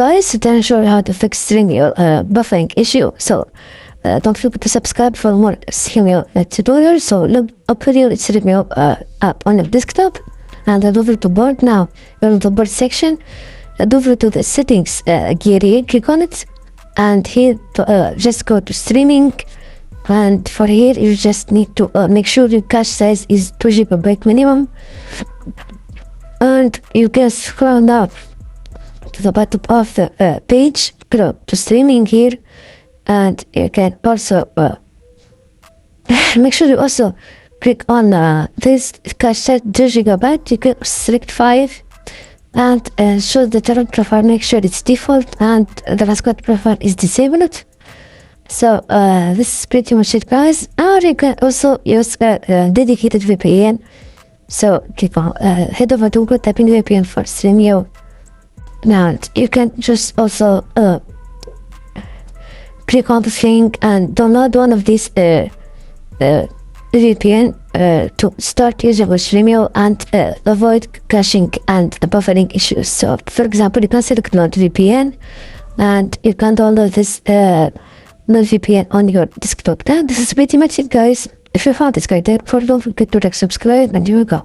guys, today I'll show you how to fix Stremio buffering issue. So don't forget to subscribe for more Stremio tutorials. So look up here, it's Stremio app on your desktop, and head over to board. Now you're in the board section. Head over to the settings gear here, click on it, and here just go to streaming. And for here you just need to make sure your cache size is 2 GB minimum, and you can scroll down to the bottom of the page, go to streaming here, and you can also make sure you also click on this cache size 2 GB. You can select 5 and show the current profile, make sure it's default, and the last code profile is disabled. So this is pretty much it, guys. Or you can also use a dedicated VPN. So click on head over to Google, type in VPN for Stremio. Now you can just also click on the link and download one of these VPN to start using with Stremio and avoid caching and buffering issues. So for example, you can select NordVPN and you can download this NordVPN on your desktop. Now this is pretty much it, guys. If you found this guide helpful, don't forget to like, subscribe, and here we go.